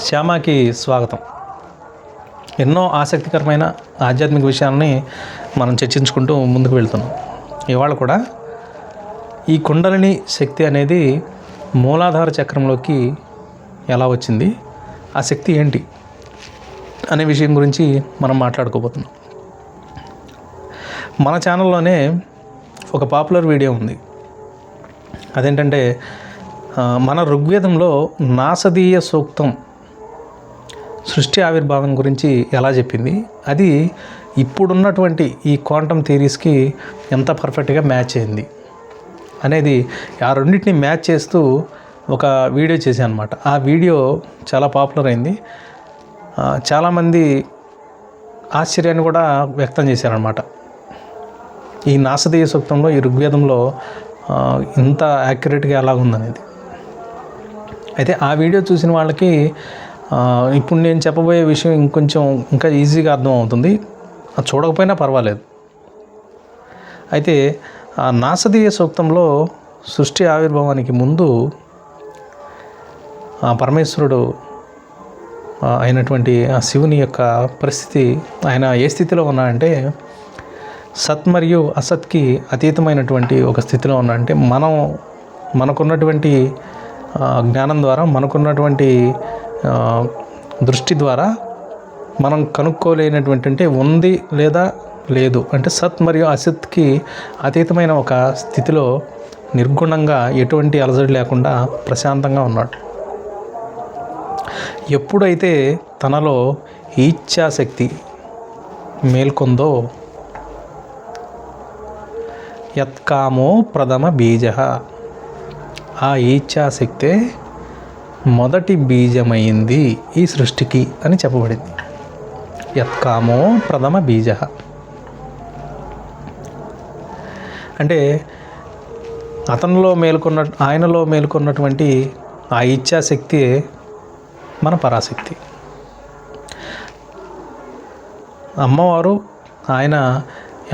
శ్యామాకి స్వాగతం. ఎన్నో ఆసక్తికరమైన ఆధ్యాత్మిక విషయాలని మనం చర్చించుకుంటూ ముందుకు వెళ్తున్నాం. ఇవాళ కూడా ఈ కుండలిని శక్తి అనేది మూలాధార చక్రంలోకి ఎలా వచ్చింది, ఆ శక్తి ఏంటి అనే విషయం గురించి మనం మాట్లాడుకోబోతున్నాం. మన ఛానల్లోనే ఒక పాపులర్ వీడియో ఉంది. అదేంటంటే మన ఋగ్వేదంలో నాసదీయ సూక్తం సృష్టి ఆవిర్భావం గురించి ఎలా చెప్పింది, అది ఇప్పుడున్నటువంటి ఈ క్వాంటమ్ థియరీస్కి ఎంత పర్ఫెక్ట్గా మ్యాచ్ అయింది అనేది ఆ రెండింటిని మ్యాచ్ చేస్తూ ఒక వీడియో చేశాను అనమాట. ఆ వీడియో చాలా పాపులర్ అయింది. చాలామంది ఆశ్చర్యాన్ని కూడా వ్యక్తం చేశారనమాట. ఈ నాసదీయ సూక్తంలో, ఈ ఋగ్వేదంలో ఇంత యాక్యురేట్గా ఎలా ఉందనేది. అయితే ఆ వీడియో చూసిన వాళ్ళకి ఇప్పుడు నేను చెప్పబోయే విషయం ఇంకా ఈజీగా అర్థమవుతుంది. అది చూడకపోయినా పర్వాలేదు. అయితే ఆ నాసదీయ సూక్తంలో సృష్టి ఆవిర్భావానికి ముందు ఆ పరమేశ్వరుడు అయినటువంటి ఆ శివుని యొక్క పరిస్థితి, ఆయన ఏ స్థితిలో ఉన్నాడంటే సత్ మరియు అసత్కి అతీతమైనటువంటి ఒక స్థితిలో ఉన్నాడంటే మనకున్నటువంటి జ్ఞానం ద్వారా, మనకున్నటువంటి దృష్టి ద్వారా మనం కనుక్కోలేనటువంటి, అంటే ఉంది లేదా లేదు, అంటే సత్ మరియు అసత్కి అతీతమైన ఒక స్థితిలో నిర్గుణంగా ఎటువంటి అలజడి లేకుండా ప్రశాంతంగా ఉన్నాడు. ఎప్పుడైతే తనలో ఇచ్ఛాశక్తి మేల్కొందో, యత్కామో ప్రథమ బీజ, ఆ ఇచ్ఛాశక్తే మొదటి బీజమైంది ఈ సృష్టికి అని చెప్పబడింది. యత్కామో ప్రథమ బీజ అంటే ఆయనలో మేల్కొన్నటువంటి ఆ ఇచ్ఛాశక్తి మన పరాశక్తి. అమ్మవారు, ఆయన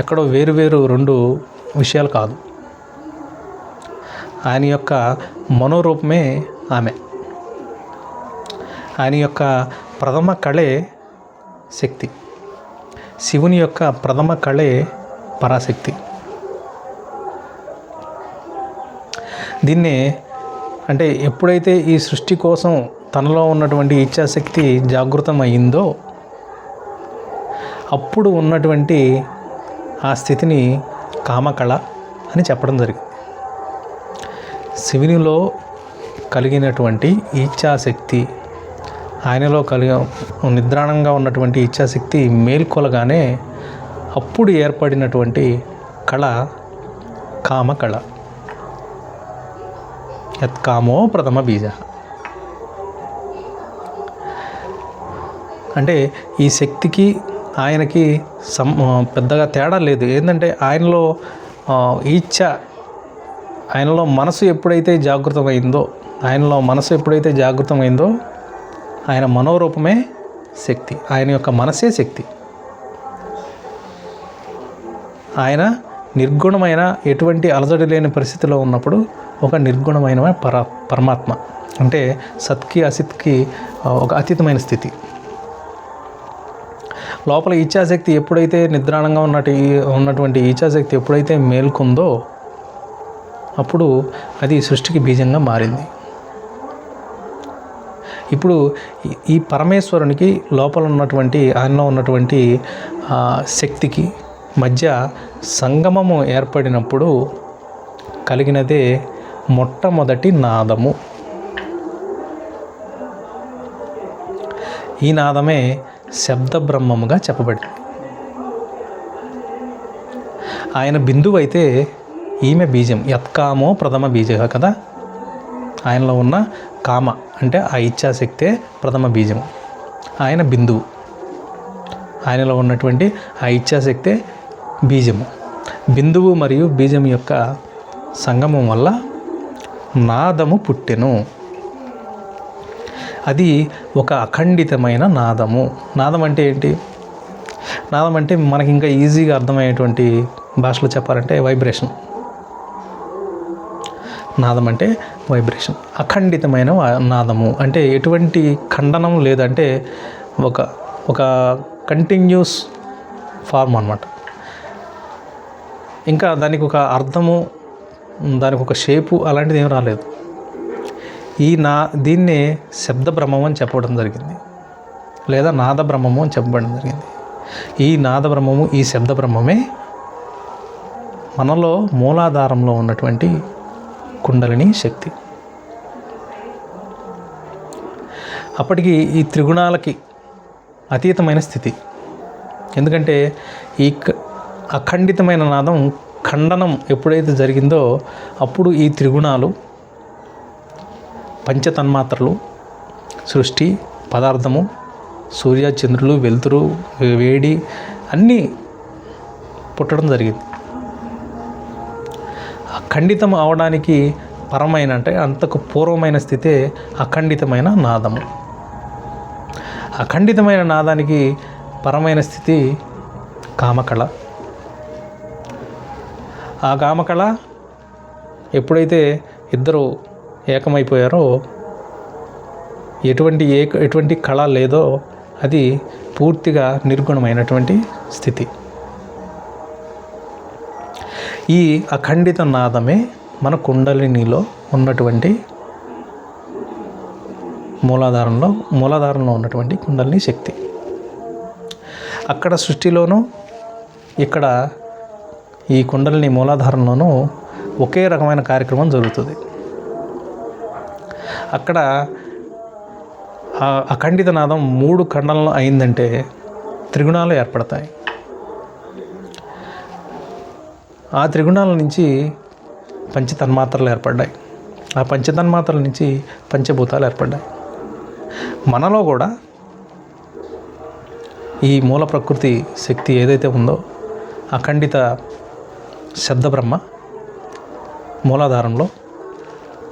ఎక్కడో వేరు రెండు విషయాలు కాదు. ఆయన యొక్క మనోరూపమే ఆమె. ఆయన యొక్క ప్రథమ కళే శక్తి. శివుని యొక్క ప్రథమ కళే పరాశక్తి. దీన్నే అంటే ఎప్పుడైతే ఈ సృష్టి కోసం తనలో ఉన్నటువంటి ఇచ్ఛాశక్తి జాగృతం అయిందో, అప్పుడు ఉన్నటువంటి ఆ స్థితిని కామకళ అని చెప్పడం జరిగింది. శివునిలో కలిగినటువంటి ఇచ్ఛాశక్తి, ఆయనలో నిద్రాణంగా ఉన్నటువంటి ఇచ్ఛాశక్తి మేల్కొలగానే అప్పుడు ఏర్పడినటువంటి కళ కామకళ. యత్కామో ప్రథమ బీజ అంటే ఈ శక్తికి ఆయనకి పెద్దగా తేడా లేదు. ఏంటంటే ఆయనలో మనసు ఎప్పుడైతే జాగృతమైందో, ఆయన మనోరూపమే శక్తి. ఆయన యొక్క మనసే శక్తి. ఆయన నిర్గుణమైన, ఎటువంటి అలజడి లేని పరిస్థితిలో ఉన్నప్పుడు ఒక నిర్గుణమైన పరమాత్మ, అంటే సత్కి అసిత్కి ఒక అతీతమైన స్థితి. లోపల ఇచ్ఛాశక్తి ఎప్పుడైతే నిద్రాణంగా ఉన్నటువంటి ఇచ్ఛాశక్తి ఎప్పుడైతే మేల్కొందో, అప్పుడు అది సృష్టికి బీజంగా మారింది. ఇప్పుడు ఈ పరమేశ్వరునికి లోపల ఉన్నటువంటి, ఆయనలో ఉన్నటువంటి శక్తికి మధ్య సంగమము ఏర్పడినప్పుడు కలిగినదే మొట్టమొదటి నాదము. ఈ నాదమే శబ్ద బ్రహ్మముగా చెప్పబడింది. ఆయన బిందువు అయితే ఈమె బీజం. యత్కామో ప్రథమ బీజ కదా. ఆయనలో ఉన్న కామ అంటే ఆ ఇచ్ఛాశక్తే ప్రథమ బీజము. ఆయన బిందువు. ఆయనలో ఉన్నటువంటి ఆ ఇచ్ఛాశక్తే బీజము. బిందువు మరియు బీజం యొక్క సంగమం వల్ల నాదము పుట్టెను. అది ఒక అఖండితమైన నాదము. నాదం అంటే ఏంటి? నాదం అంటే మనకి ఇంకా ఈజీగా అర్థమయ్యేటువంటి భాషలో చెప్పాలంటే వైబ్రేషన్. నాదం అంటే వైబ్రేషన్. అఖండితమైన నాదము అంటే ఎటువంటి ఖండనం లేదంటే ఒక ఒక కంటిన్యూస్ ఫార్మ్ అన్నమాట. ఇంకా దానికి ఒక అర్థము, దానికి ఒక షేపు అలాంటిది ఏం రాలేదు. దీన్నే శబ్ద బ్రహ్మం అని చెప్పడం జరిగింది, లేదా నాద బ్రహ్మము అని చెప్పబడడం జరిగింది. ఈ నాద బ్రహ్మము, ఈ శబ్ద బ్రహ్మమే మనలో మూలాధారంలో ఉన్నటువంటి కుండలిని శక్తి. అప్పటికి ఈ త్రిగుణాలకి అతీతమైన స్థితి. ఎందుకంటే ఈ అఖండితమైన నాదం ఖండనం ఎప్పుడైతే జరిగిందో అప్పుడు ఈ త్రిగుణాలు, పంచతన్మాత్రలు, సృష్టి, పదార్థము, సూర్య చంద్రులు, వెలుతురు, వేడి అన్నీ పుట్టడం జరిగింది. అఖండితం అవడానికి పరమైన అంటే అంతకు పూర్వమైన స్థితే అఖండితమైన నాదము. అఖండితమైన నాదానికి పరమైన స్థితి కామకళ. ఆ కామకళ ఎప్పుడైతే ఇద్దరు ఏకమైపోయారో ఎటువంటి కళ లేదో అది పూర్తిగా నిర్గుణమైనటువంటి స్థితి. ఈ అఖండిత నాదమే మన కుండలినిలో ఉన్నటువంటి మూలాధారంలో ఉన్నటువంటి కుండలిని శక్తి. అక్కడ సృష్టిలోనూ ఇక్కడ ఈ కుండలిని మూలాధారంలోనూ ఒకే రకమైన కార్యక్రమం జరుగుతుంది. అక్కడ అఖండిత నాదం 3 ఖండనలు అయిందంటే త్రిగుణాలు ఏర్పడతాయి. ఆ త్రిగుణాల నుంచి పంచతన్మాత్రలు ఏర్పడ్డాయి. ఆ పంచతన్మాత్రల నుంచి పంచభూతాలు ఏర్పడ్డాయి. మనలో కూడా ఈ మూల ప్రకృతి శక్తి ఏదైతే ఉందో అఖండిత శబ్ద బ్రహ్మ మూలాధారంలో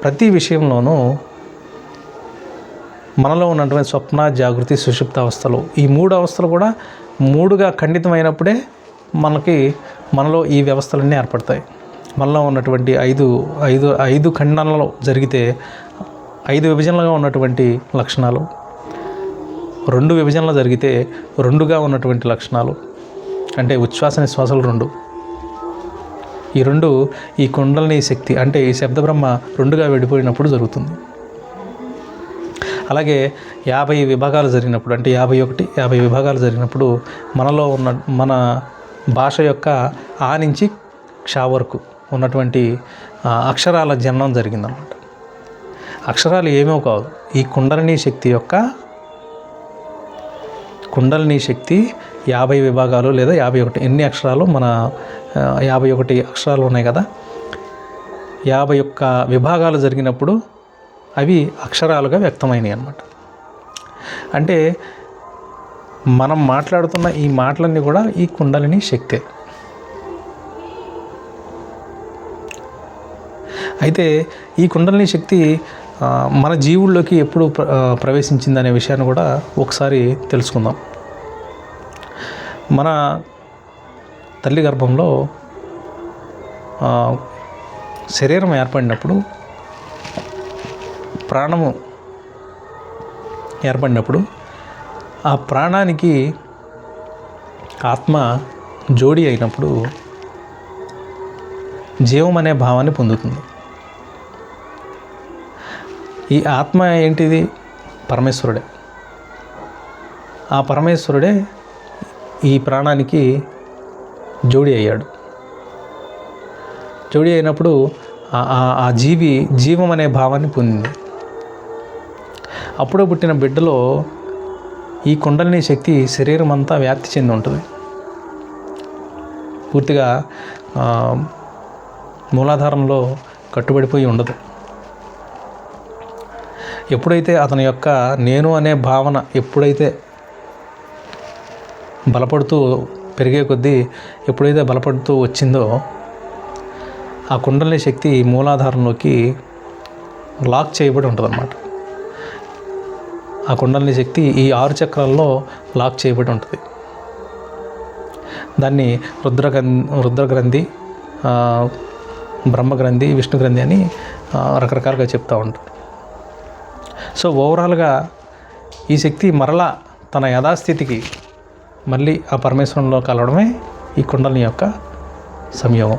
ప్రతి విషయంలోనూ మనలో ఉన్నటువంటి స్వప్న, జాగృతి, సుషుప్త అవస్థలు, ఈ 3 అవస్థలు కూడా 3గా ఖండితమైనప్పుడే మనలో ఈ వ్యవస్థలన్నీ ఏర్పడతాయి. మనలో ఉన్నటువంటి ఐదు ఖండనలు జరిగితే 5 విభజనలుగా ఉన్నటువంటి లక్షణాలు, 2 విభజనలు జరిగితే 2గా ఉన్నటువంటి లక్షణాలు, అంటే ఉచ్ఛ్వాస నిశ్వాసాలు 2. ఈ 2 ఈ కుండలిని శక్తి అంటే ఈ శబ్ద బ్రహ్మ 2గా విడిపోయినప్పుడు జరుగుతుంది. అలాగే 50 విభాగాలు జరిగినప్పుడు, అంటే 50 విభాగాలు జరిగినప్పుడు మనలో ఉన్న మన భాష యొక్క ఆ నుంచి క్ష వరకు ఉన్నటువంటి అక్షరాల జననం జరిగిందన్నమాట. అక్షరాలు ఏమో కాదు, ఈ కుండలిని శక్తి 50 విభాగాలు లేదా 51 ఎన్ని అక్షరాలు మన 51 అక్షరాలు ఉన్నాయి కదా, 51 విభాగాలు జరిగినప్పుడు అవి అక్షరాలుగా వ్యక్తమైనవి అన్నమాట. అంటే మనం మాట్లాడుతున్న ఈ మాటలన్నీ కూడా ఈ కుండలిని శక్తే. అయితే ఈ కుండలిని శక్తి మన జీవుల్లోకి ఎప్పుడు ప్రవేశించిందనే విషయాన్ని కూడా ఒకసారి తెలుసుకుందాం. మన తల్లి గర్భంలో శరీరం ఏర్పడినప్పుడు, ప్రాణము ఏర్పడినప్పుడు ఆ ప్రాణానికి ఆత్మ జోడి అయినప్పుడు జీవం అనే భావాన్ని పొందుతుంది. ఈ ఆత్మ ఏంటిది? పరమేశ్వరుడే. ఆ పరమేశ్వరుడే ఈ ప్రాణానికి జోడి అయ్యాడు. జోడి అయినప్పుడు ఆ జీవం అనే భావాన్ని పొందింది. అప్పుడే పుట్టిన బిడ్డలో ఈ కుండలిని శక్తి శరీరం అంతా వ్యాప్తి చెంది ఉంటుంది. పూర్తిగా మూలాధారంలో కట్టుబడిపోయి ఉండదు. ఎప్పుడైతే అతని యొక్క నేను అనే భావన ఎప్పుడైతే బలపడుతూ పెరిగే కొద్దీ ఎప్పుడైతే బలపడుతూ వచ్చిందో ఆ కుండలిని శక్తి మూలాధారంలోకి లాక్ చేయబడి ఉంటుంది అన్నమాట. ఆ కుండలిని శక్తి ఈ 6 చక్రాల్లో లాక్ చేయబడి ఉంటుంది. దాన్ని రుద్రగ్రంథి, బ్రహ్మగ్రంథి, విష్ణుగ్రంథి అని రకరకాలుగా చెప్తూ ఉంటారు. సో ఓవరాల్గా ఈ శక్తి మరలా తన యథాస్థితికి మళ్ళీ ఆ పరమేశ్వరంలో కలవడమే ఈ కుండలిని యొక్క సంయోగం.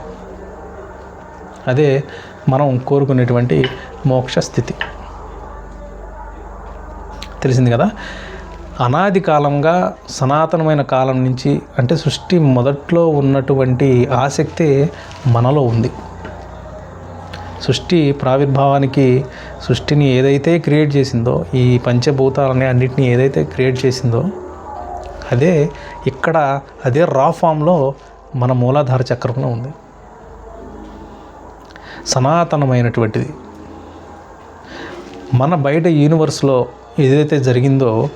అదే మనం కోరుకునేటువంటి మోక్ష స్థితి. తెలిసింది కదా. అనాది కాలంగా సనాతనమైన కాలం నుంచి, అంటే సృష్టి మొదట్లో ఉన్నటువంటి ఆసక్తి మనలో ఉంది. సృష్టి ప్రావిర్భావానికి, సృష్టిని ఏదైతే క్రియేట్ చేసిందో, ఈ పంచభూతాలని అన్నిటినీ ఏదైతే క్రియేట్ చేసిందో అదే ఇక్కడ అదే రా ఫామ్లో మన మూలాధార చక్రంలో ఉంది. సనాతనమైనటువంటిది. మన బయట యూనివర్స్లో ఏదైతే జరిగిందో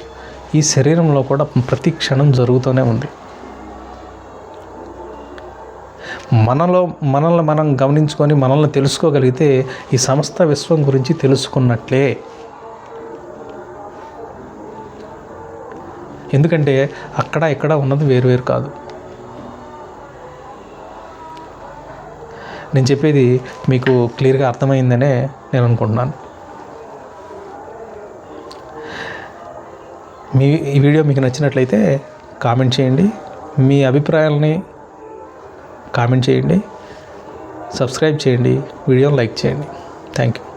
ఈ శరీరంలో కూడా ప్రతి క్షణం జరుగుతూనే ఉంది. మనల్ని మనం గమనించుకొని మనల్ని తెలుసుకోగలిగితే ఈ సమస్త విశ్వం గురించి తెలుసుకున్నట్లే. ఎందుకంటే అక్కడ ఇక్కడ ఉన్నది వేరు కాదు. నేను చెప్పేది మీకు క్లియర్గా అర్థమైందనే నేను అనుకుంటున్నాను. ఈ వీడియో మీకు నచ్చినట్లయితే కామెంట్ చేయండి. మీ అభిప్రాయాలని కామెంట్ చేయండి. సబ్స్క్రైబ్ చేయండి. వీడియోని లైక్ చేయండి. Thank you.